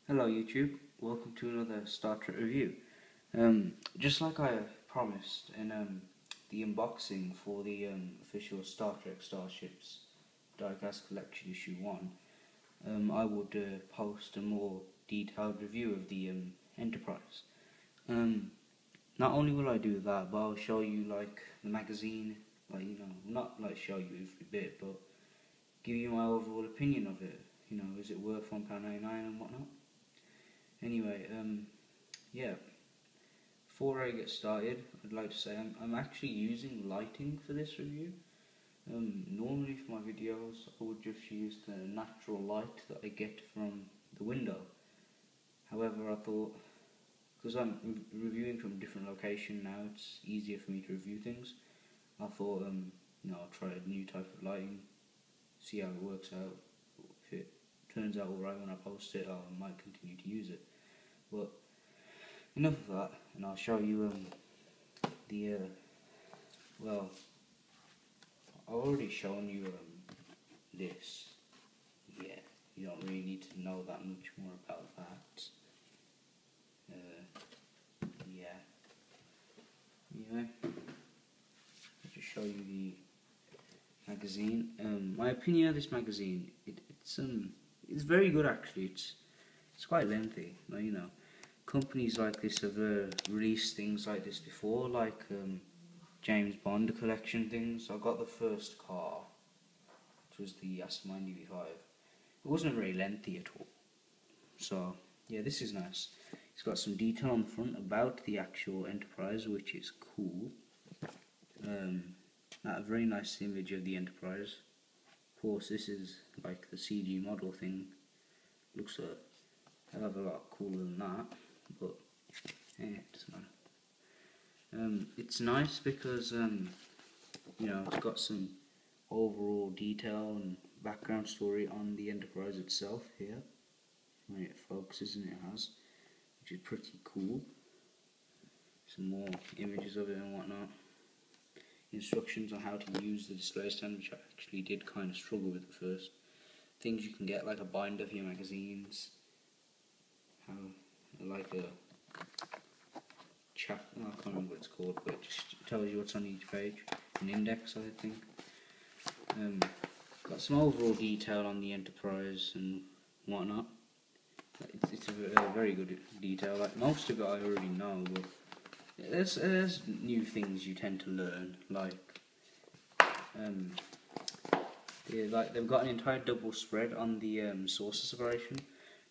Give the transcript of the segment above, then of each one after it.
Hello YouTube, welcome to another Star Trek review. Just like I promised in the unboxing for the official Star Trek Starships Diecast Collection Issue 1, I would post a more detailed review of the Enterprise. Not only will I do that, but I'll show you like the magazine, not like show you every bit, but give you my overall opinion of it. Is it worth £1.99 and whatnot? Anyway, yeah, before I get started, I'd like to say I'm actually using lighting for this review. Normally for my videos, I would just use the natural light that I get from the window. However, I thought, because I'm reviewing from a different location now, it's easier for me to review things. I thought, I'll try a new type of lighting, see how it works out. If it turns out alright when I post it, I might continue to use it. But enough of that, and I'll show you well, I've already shown you this. Yeah, you don't really need to know that much more about that. Yeah. Anyway, I'll just show you the magazine. My opinion of this magazine, it's very good actually. It's quite lengthy. Companies like this have released things like this before, like James Bond collection things. I got the first car, which was the Aston Martin DB5. It wasn't very lengthy at all. So yeah, this is nice. It's got some detail on the front about the actual Enterprise, which is cool. A very nice image of the Enterprise. Of course, this is like the CG model thing. Looks a hell of a lot cooler than that, but it doesn't matter. It's nice because it's got some overall detail and background story on the Enterprise itself here. When it focuses, and it has, which is pretty cool. Some more images of it and whatnot. Instructions on how to use the display stand, which I actually did kind of struggle with at first. Things you can get, like a binder for your magazines. Like a I can't remember what it's called, but it just tells you what's on each page. An index, I think. Got some overall detail on the Enterprise and whatnot. It's a very good detail. Like most of it I already know, but there's new things you tend to learn. They've got an entire double spread on the source separation,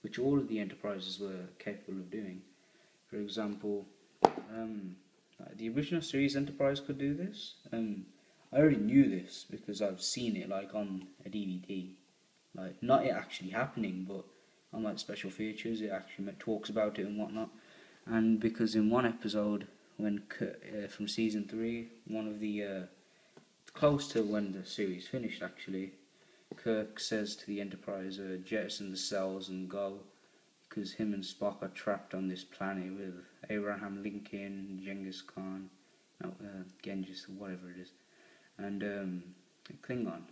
which all of the Enterprises were capable of doing. For example, the original series Enterprise could do this. I already knew this because I've seen it on a DVD, not it actually happening, but on special features it actually talks about it and whatnot. And because in one episode, when from season 3, one of the close to when the series finished actually, Kirk says to the Enterprise, jettison the cells and go, because him and Spock are trapped on this planet with Abraham Lincoln, Genghis Khan, Genghis, whatever it is, and Klingon.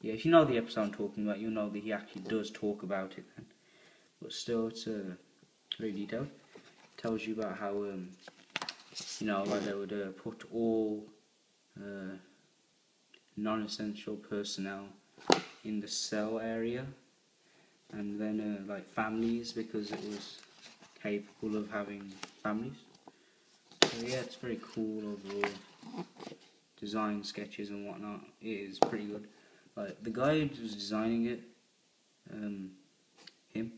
Yeah, if you know the episode I'm talking about, you'll know that he actually does talk about it then. But still, it's very detailed. It tells you about how, they would put all non-essential personnel in the cell area, and then families, because it was capable of having families. So yeah, it's very cool overall. Design sketches and whatnot, it is pretty good. The guy who was designing it, him,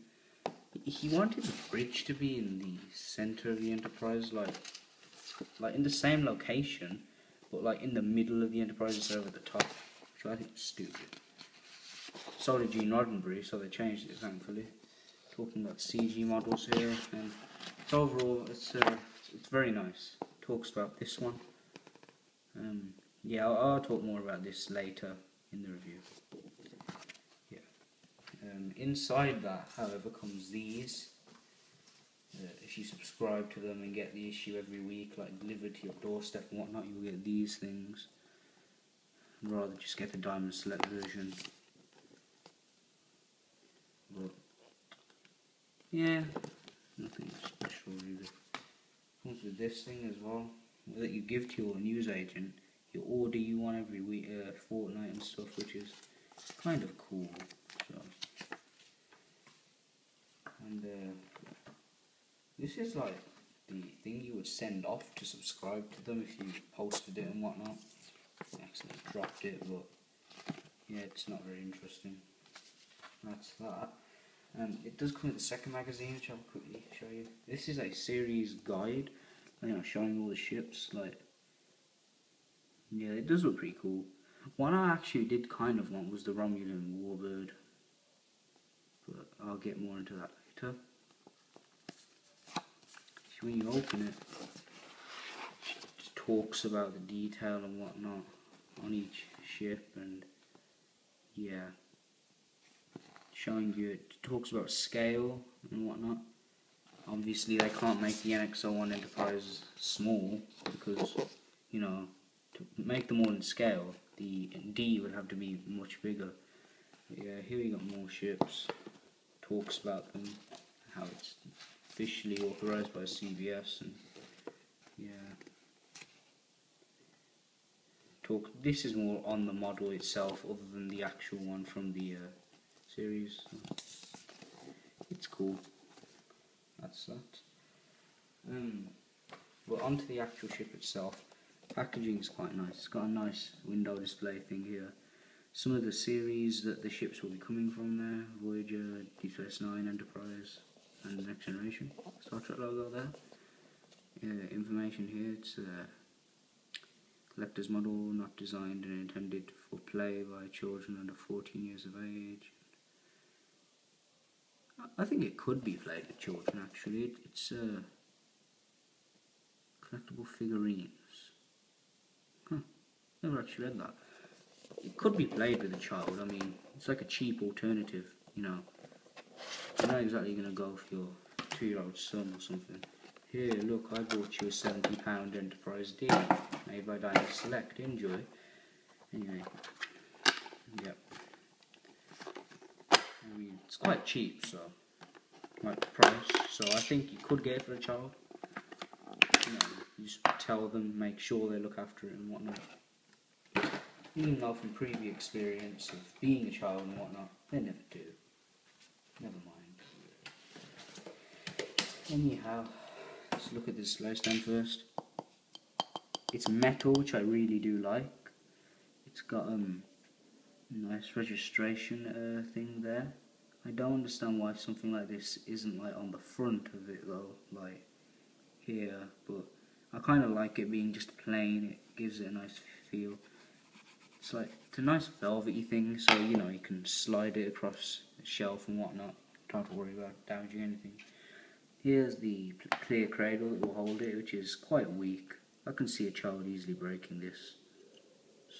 he wanted the bridge to be in the center of the Enterprise, like in the same location, but in the middle of the Enterprise instead of at the top, which I think is stupid. So did Gene Roddenberry, so they changed it thankfully. Talking about CG models here, and overall it's very nice. Talks about this one. Yeah, I'll talk more about this later in the review. Yeah. Inside that, however, comes these. If you subscribe to them and get the issue every week, delivered to your doorstep and whatnot, you'll get these things. I'd rather just get the Diamond Select version. But Yeah, nothing special really. Comes with this thing as well that you give to your newsagent. You order you one every week, fortnight and stuff, which is kind of cool. So, and this is like the thing you would send off to subscribe to them if you posted it and whatnot. I accidentally dropped it, but yeah, it's not very interesting. That's that. It does come with the second magazine, which I'll quickly show you. This is a series guide, showing all the ships. Like, yeah, it does look pretty cool. One I actually did kind of want was the Romulan Warbird, but I'll get more into that later. So when you open it, it talks about the detail and whatnot on each ship, and yeah, showing you, it talks about scale and whatnot. Obviously they can't make the NX-01 Enterprise small because, you know, to make them all in scale, the D would have to be much bigger. But yeah, here we got more ships. Talks about them, how it's officially authorized by CBS, and yeah. This is more on the model itself, other than the actual one from the series. It's cool. That's that. But onto the actual ship itself. Packaging is quite nice. It's got a nice window display thing here. Some of the series that the ships will be coming from there: Voyager, Deep Space Nine, Enterprise, and the Next Generation. Star Trek logo there. Information here. It's a collector's model, not designed and intended for play by children under 14 years of age. I think it could be played with children, actually. It's collectible figurines. Huh, never actually read that. It could be played with a child. I mean, it's like a cheap alternative, you know. You're not exactly going to go for your 2-year-old son or something. Here, look, I bought you a £70 Enterprise D, made by Dynamic Select. Enjoy. Anyway, yep. I mean, it's quite cheap, so like the price. So I think you could get it for a child. You know, you just tell them, make sure they look after it and whatnot. Even though from previous experience of being a child and whatnot, they never do. Never mind. Anyhow, let's look at the display stand first. It's metal, which I really do like. It's got nice registration thing there. I don't understand why something like this isn't like on the front of it though, like here, but I kind of like it being just plain. It gives it a nice feel. It's a nice velvety thing, so you know you can slide it across the shelf and whatnot. Don't have to worry about damaging anything. Here's the clear cradle that will hold it, which is quite weak. I can see a child easily breaking this.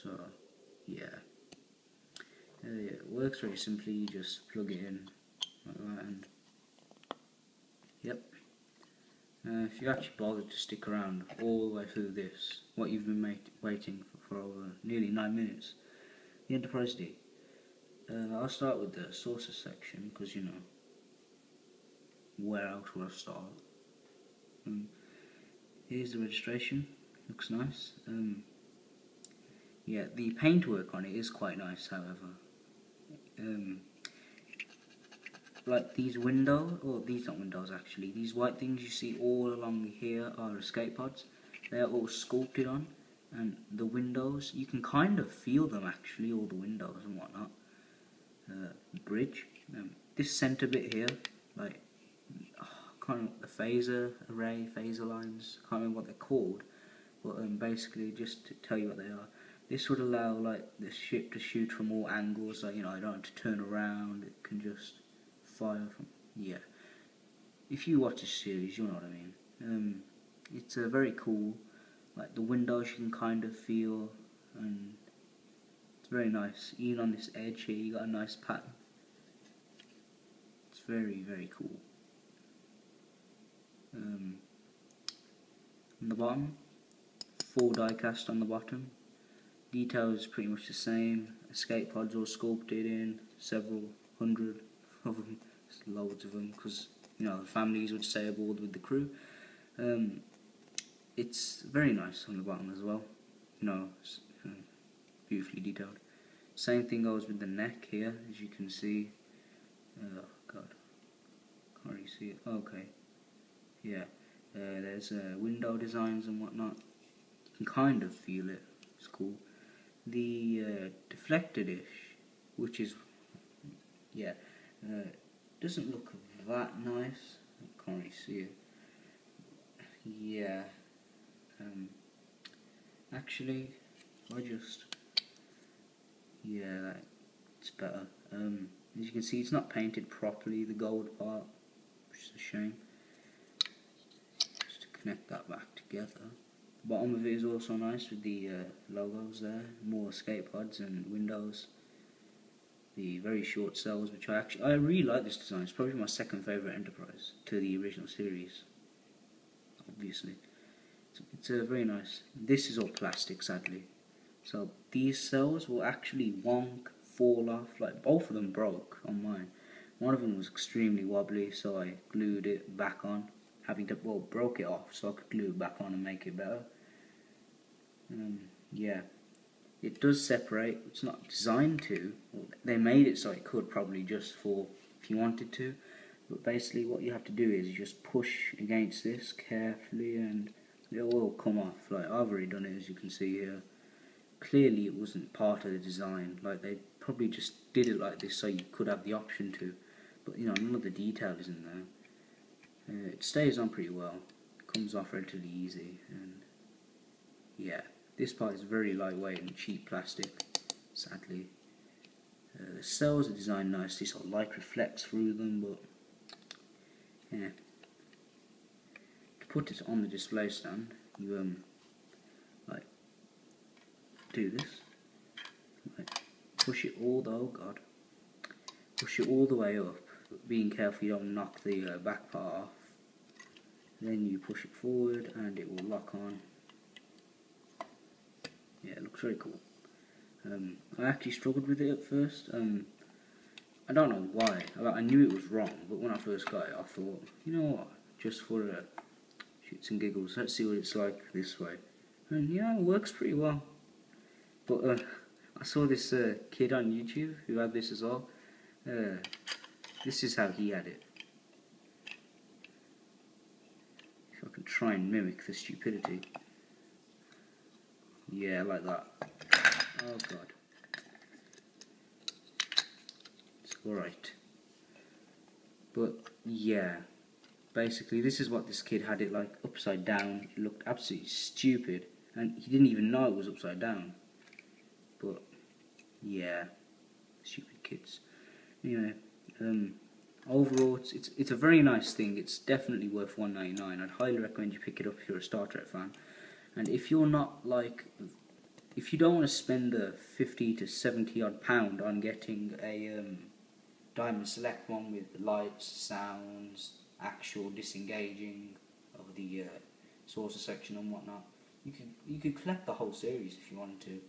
So yeah. It works very simply. You just plug it in like that, and yep. If you actually bothered to stick around all the way through this, what you've been waiting for over nearly 9 minutes, the Enterprise D. I'll start with the sources section, because you know, where else would I start? Here's the registration. Looks nice. Yeah, the paintwork on it is quite nice, however. Like these windows, or these not windows actually, these white things you see all along here are escape pods. They're all sculpted on, and the windows, you can kind of feel them actually, all the windows and whatnot. Bridge. This centre bit here, like, I can't remember the phaser lines, I can't remember what they're called, but basically just to tell you what they are. This would allow like the ship to shoot from all angles, like, you know, I don't have to turn around, it can just fire from, yeah. If you watch this series, you'll know what I mean. It's very cool, like the windows you can kind of feel, and it's very nice. Even on this edge here, you got a nice pattern. It's very, very cool. On the bottom, full die cast on the bottom. Detail is pretty much the same. Escape pods all sculpted in, several hundred of them, just loads of them, because the families would stay aboard with the crew. It's very nice on the bottom as well. It's, beautifully detailed. Same thing goes with the neck here, as you can see. Oh god, can't really see it. Okay, yeah. There's window designs and whatnot. You can kind of feel it. It's cool. The deflector dish, which is doesn't look that nice. I can't really see it. Yeah. Actually, it's better. As you can see, it's not painted properly, the gold part, which is a shame. Just to connect that back together. The bottom of it is also nice with the logos there, more escape pods and windows. The very short cells, which I really like this design. It's probably my second favourite Enterprise to the original series, obviously. It's very nice. This is all plastic, sadly. So these cells will actually fall off. Like, both of them broke on mine. One of them was extremely wobbly, so I glued it back on. Broke it off so I could glue it back on and make it better. Yeah. It does separate. It's not designed to. They made it so it could, probably just for if you wanted to. But basically what you have to do is you just push against this carefully and it will come off. Like, I've already done it, as you can see here. Clearly it wasn't part of the design. Like, they probably just did it like this so you could have the option to. But none of the detail is in there. It stays on pretty well. It comes off relatively easy, and yeah. This part is very lightweight and cheap plastic, sadly. The cells are designed nicely so light reflects through them, but yeah. To put it on the display stand, you do this. Push it all the way up, being careful you don't knock the back part off. Then you push it forward and it will lock on. Yeah, it looks very cool. I actually struggled with it at first. I don't know why. I knew it was wrong, but when I first got it, I thought, you know what, just for shits and giggles, let's see what it's like this way. And yeah, it works pretty well. But I saw this kid on YouTube who had this as well. This is how he had it. If I can try and mimic the stupidity. Yeah, like that. Oh god. It's alright. But yeah, basically this is what this kid had it like, upside down. It looked absolutely stupid, and he didn't even know it was upside down. But yeah, stupid kids. Anyway, overall it's a very nice thing. It's definitely worth $1.99. I'd highly recommend you pick it up if you're a Star Trek fan. And if you're not if you don't want to spend the 50 to 70 odd pound on getting a Diamond Select one with lights, sounds, actual disengaging of the saucer section and whatnot, you could collect the whole series if you wanted to.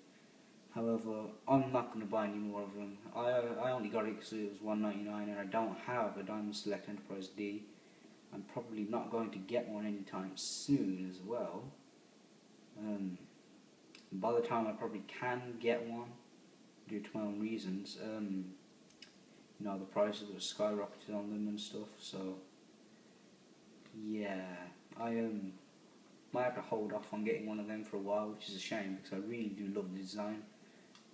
However, I'm not going to buy any more of them. I only got it because it was $1.99 and I don't have a Diamond Select Enterprise D. I'm probably not going to get one anytime soon as well. By the time I probably can get one, due to my own reasons, the prices have skyrocketed on them and stuff, so yeah, I might have to hold off on getting one of them for a while, which is a shame because I really do love the design.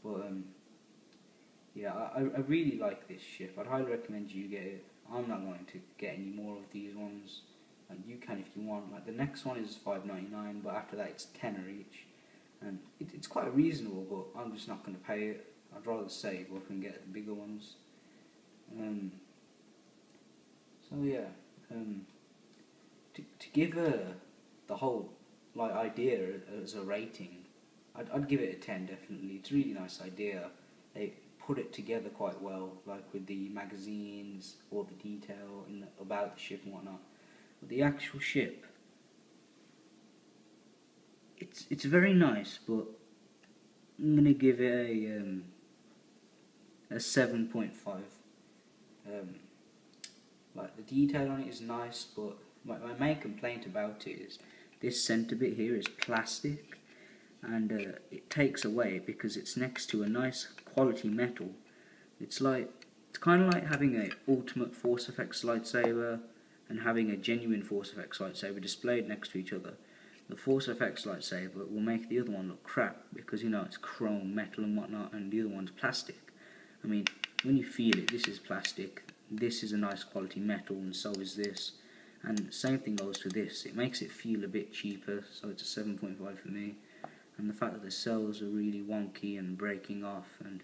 But yeah, I really like this ship. I'd highly recommend you get it. I'm not going to get any more of these ones. You can if you want. Like, the next one is $5.99, but after that it's $10 each, and it's quite reasonable. But I'm just not going to pay it. I'd rather save up and get the bigger ones. So yeah, to give the whole idea as a rating, I'd give it a 10 definitely. It's a really nice idea. They put it together quite well, like with the magazines, all the detail about the ship and whatnot. But the actual ship, it's very nice, but I'm gonna give it a 7.5. Like, the detail on it is nice, but my main complaint about it is this centre bit here is plastic, and it takes away because it's next to a nice quality metal. It's kind of like having a ultimate Force Effects lightsaber and having a genuine Force Effects lightsaber displayed next to each other. The Force Effects lightsaber will make the other one look crap because, you know, it's chrome, metal and whatnot, and the other one's plastic. I mean, when you feel it, this is plastic, this is a nice quality metal, and so is this. And same thing goes for this. It makes it feel a bit cheaper, so it's a 7.5 for me. And the fact that the cells are really wonky and breaking off, and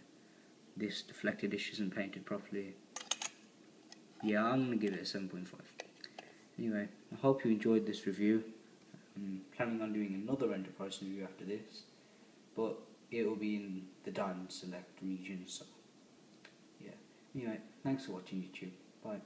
this deflected dish isn't painted properly. Yeah, I'm going to give it a 7.5. Anyway, I hope you enjoyed this review. I'm planning on doing another Enterprise review after this, but it will be in the Diamond Select region, so yeah. Anyway, thanks for watching YouTube. Bye.